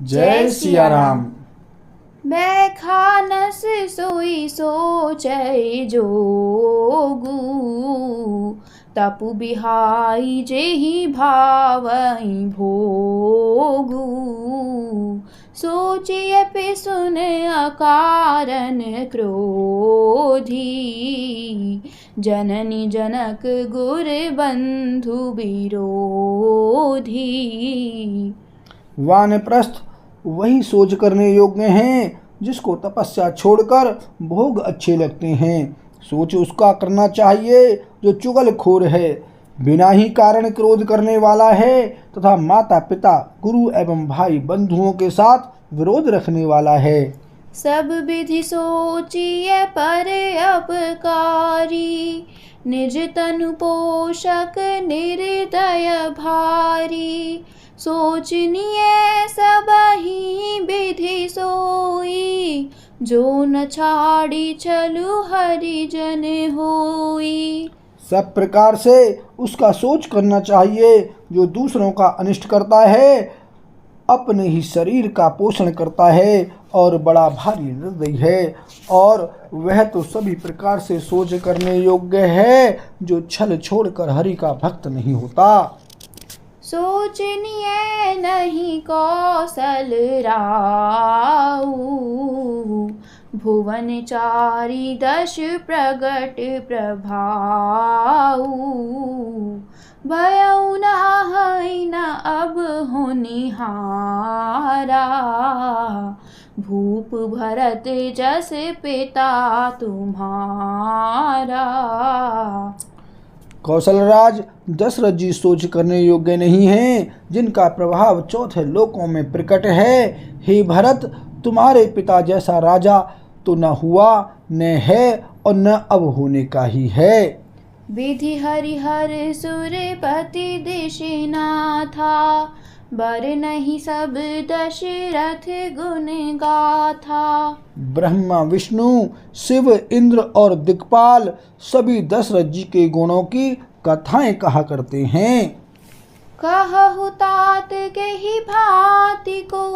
जय सिया राम। मैं खानस सोई सोचै जोगू, तपु बिहाई जेहि भावई भोगू। सोचिए पिसुन अकारण क्रोधी, जननी जनक गुर बंधु विरोधी। वानप्रस्थ वही सोच करने योग्य हैं जिसको तपस्या छोड़कर भोग अच्छे लगते हैं। सोच उसका करना चाहिए जो चुगलखोर है, बिना ही कारण क्रोध करने वाला है तथा माता पिता गुरु एवं भाई बंधुओं के साथ विरोध रखने वाला है। सब विधि सोचिए पर अपकारी, निज तनु पोषक निर्दय भारी। सोचनिए सबहि विधि सोई, जो न छाड़ी चलु हरिजन होई। सब प्रकार से उसका सोच करना चाहिए जो दूसरों का अनिष्ट करता है, अपने ही शरीर का पोषण करता है और बड़ा भारी निर्दयी है। और वह तो सभी प्रकार से सोच करने योग्य है जो छल छोड़कर हरि का भक्त नहीं होता। सोचनिए नहीं कौशल राऊ, भुवन चारी दश प्रगट प्रभाऊ। भयउ न हई न अब होनिहारा, भूप भरत जस पिता तुम्हारा। कौशलराज दशरथ जी सोच करने योग्य नहीं हैं, जिनका प्रभाव चौथे लोकों में प्रकट है। हे भरत, तुम्हारे पिता जैसा राजा तो न हुआ, न है और न अब होने का ही है। विधि हरिहर सुरपति दिशना था, बर नहीं सब दशरथ गुण गाथा। ब्रह्मा विष्णु शिव इंद्र और दिक्पाल सभी दशरथ जी के गुणों की कथाएं कहा करते हैं। कहु तात के ही भांति को,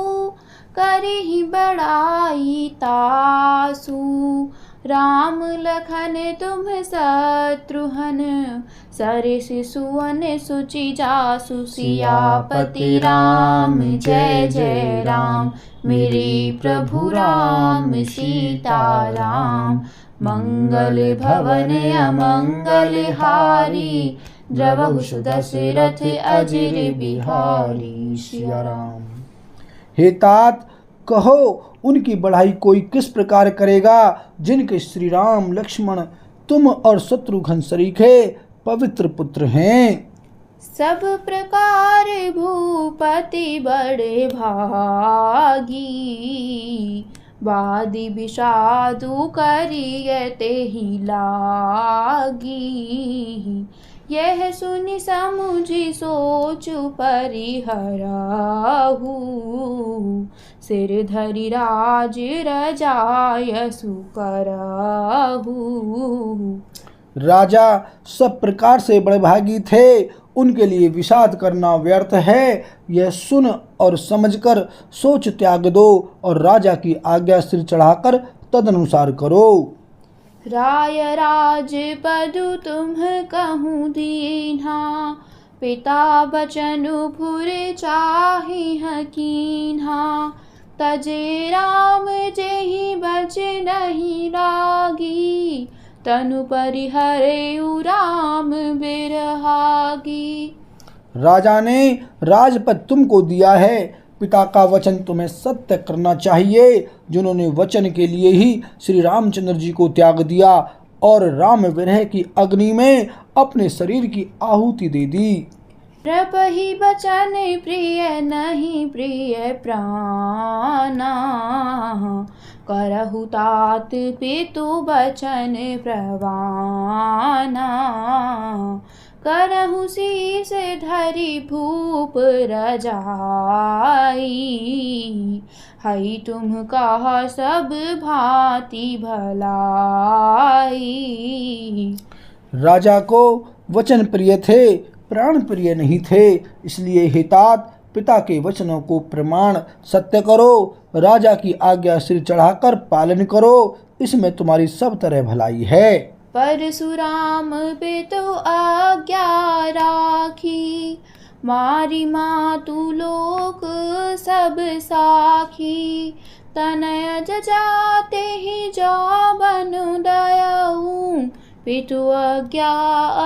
करहि बड़ाई तासु। राम लखन तुम शत्रुघ्न, सरिस सुवन सुचि जासु। सियापति राम जय जय राम, मेरे प्रभु राम सीताराम। मंगल भवन अमंगल हारी, द्रवहु दशरथ अजिर बिहारी। सिया राम। हे तात, कहो उनकी बढ़ाई कोई किस प्रकार करेगा जिनके श्री राम लक्ष्मण तुम और शत्रुघ्न सरीखे पवित्र पुत्र हैं। सब प्रकार भूपति बड़े भागी, वादी विषादु करियते ही लागी। यह सुनि समुझि सोचु परिहराहु, सिर धरि राज रजायसु करहु। राजा सब प्रकार से बड़भागी थे, उनके लिए विषाद करना व्यर्थ है। यह सुन और समझकर सोच त्याग दो और राजा की आज्ञा सिर चढ़ाकर तदनुसार करो। राय राज पदु तुम कहूँ दीन्हा, पिता बचनु फुर चाहि हकीन्हा। तजे राम जेहि बच नहीं लागी, तनु परिहरेउ राम बिरहागी। राजा ने राजपद तुमको दिया है, पिता का वचन तुम्हें सत्य करना चाहिए, जिन्होंने वचन के लिए ही श्री रामचंद्र जी को त्याग दिया और राम विरह की अग्नि में अपने शरीर की आहुति दे दी। प्रपहि बचन प्रिय नहीं प्रिय प्राणा, करहु तात पितु बचन प्रवाना। करहु शीस धरि भूप रजाई, हई तुम कहा सब भांति भलाई। राजा को वचन प्रिय थे, प्राण प्रिय नहीं थे, इसलिए हे तात पिता के वचनों को प्रमाण सत्य करो, राजा की आज्ञा सिर चढ़ाकर पालन करो, इसमें तुम्हारी सब तरह भलाई है। परशुराम पितु आज्ञा राखी, मारी मातु लोक सब साखी। तनय जाते ही जा बनु दयाऊं, पितु आज्ञा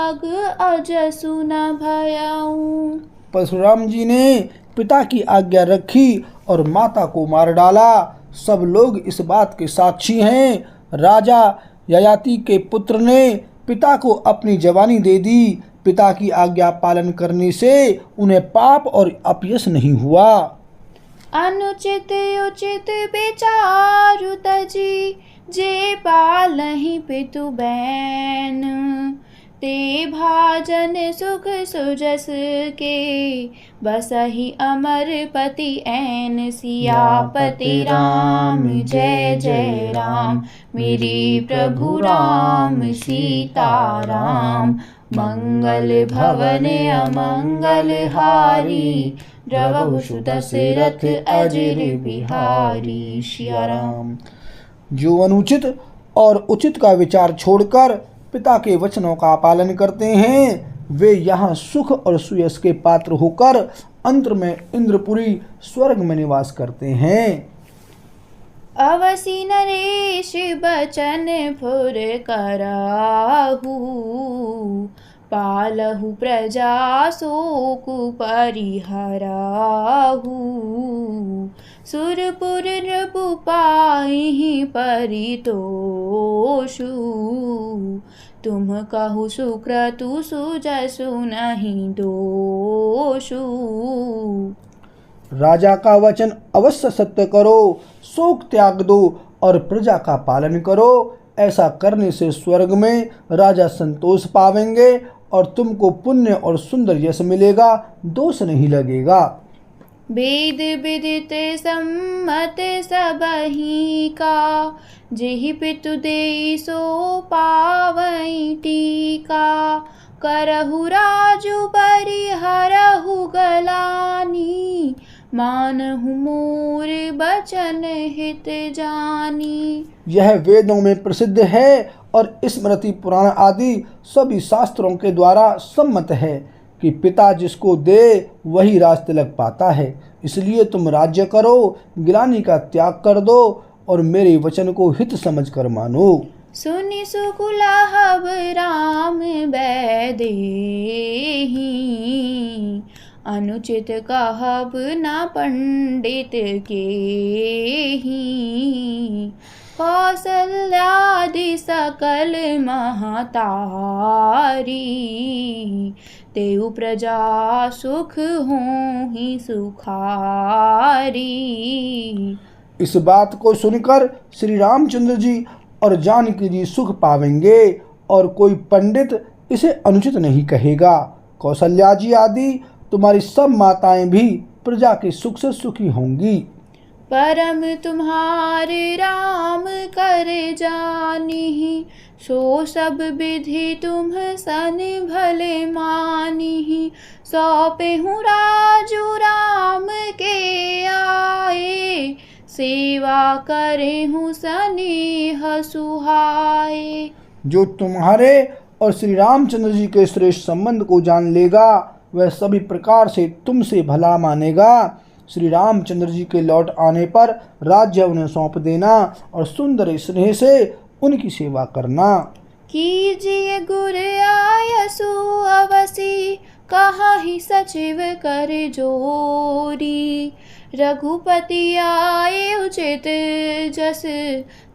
अग अजसु न भयाऊं। परशुराम जी ने पिता की आज्ञा रखी और माता को मार डाला। सब लोग इस बात के साक्षी हैं। राजा ययाति के पुत्र ने पिता को अपनी जवानी दे दी। पिता की आज्ञा पालन करने से उन्हें पाप और अपयश नहीं हुआ। अनुचित उचित विचारु तजी, जे पालहि पितु बैन। ते भाजन सुख सुजस के, बसहि अमर पति ऐन। सियापति राम जय जय राम, मेरे प्रभु राम सीता राम। मंगल भवन अमंगल हारी, द्रवहु सुदशरथ अजिर बिहारी। सिया राम। जो अनुचित और उचित का विचार छोड़कर पिता के वचनों का पालन करते हैं, वे यहाँ सुख और सुयश के पात्र होकर अंत में इंद्रपुरी स्वर्ग में निवास करते हैं। अवसि नरेश बचन फुर कराहू, पालहु प्रजा शोकु परिहराहू। सुरपुर नृपु पाहि परितोषु, तुम कहु सुक्रतु सुजसु नहीं दोषु। राजा का वचन अवश्य सत्य करो, शोक त्याग दो और प्रजा का पालन करो। ऐसा करने से स्वर्ग में राजा संतोष पावेंगे और तुमको पुण्य और सुंदर यश मिलेगा, दोष नहीं लगेगा। वेद विदित सम्मत सबहि का, जेहि पितु देई सो पावई टीका। करहु राजु परिहरहु गलानी, मानहु मोर बचन हित जानी। यह वेदों में प्रसिद्ध है और स्मृति पुराण आदि सभी शास्त्रों के द्वारा सम्मत है कि पिता जिसको दे वही राज तिलक पाता है। इसलिए तुम राज्य करो, गिलानी का त्याग कर दो और मेरे वचन को हित समझकर मानो। सुनि सुकुलाहब राम बैदेहि, अनुचित कहब न पंडित केहि। कौसल्यादि सकल महतारी, तेउ प्रजा सुख होहि सुखारी। इस बात को सुनकर श्री रामचंद्र जी और जानकी जी सुख पावेंगे और कोई पंडित इसे अनुचित नहीं कहेगा। कौशल्या जी आदि तुम्हारी सब माताएं भी प्रजा के सुख से सुखी होंगी। परम तुम्हारे राम कर जानिहि, सो सब विधि तुम सन भले मानिहि। सौंपे हूँ राजू राम के आए, सेवा करे हूँ स्नेह सुहाए। जो तुम्हारे और श्री रामचंद्र जी के श्रेष्ठ संबंध को जान लेगा वह सभी प्रकार से तुमसे भला मानेगा। श्री रामचंद्र जी के लौट आने पर राज्य उन्हें सौंप देना और सुंदर स्नेह से उनकी सेवा करना। कीजिए गुर आयसु अवसी, कहाहि सचिव कर जोरी। रघुपति आए उचित जस,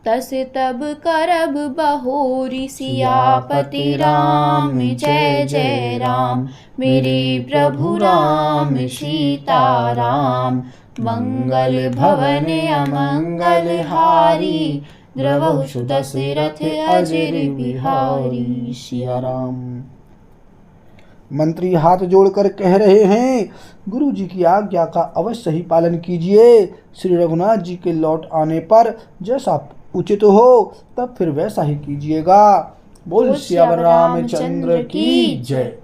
तस तब करब बहोरी। सियापति राम जय जय राम, मेरे प्रभु राम सीता राम। मंगल भवन अमंगल हारी, द्रवहु सुदशरथ अजिर बिहारी। सिया राम। मंत्री हाथ जोड़कर कह रहे हैं, गुरु जी की आज्ञा का अवश्य ही पालन कीजिए। श्री रघुनाथ जी के लौट आने पर जैसा उचित हो तब फिर वैसा ही कीजिएगा। बोल सियावर रामचंद्र की जय।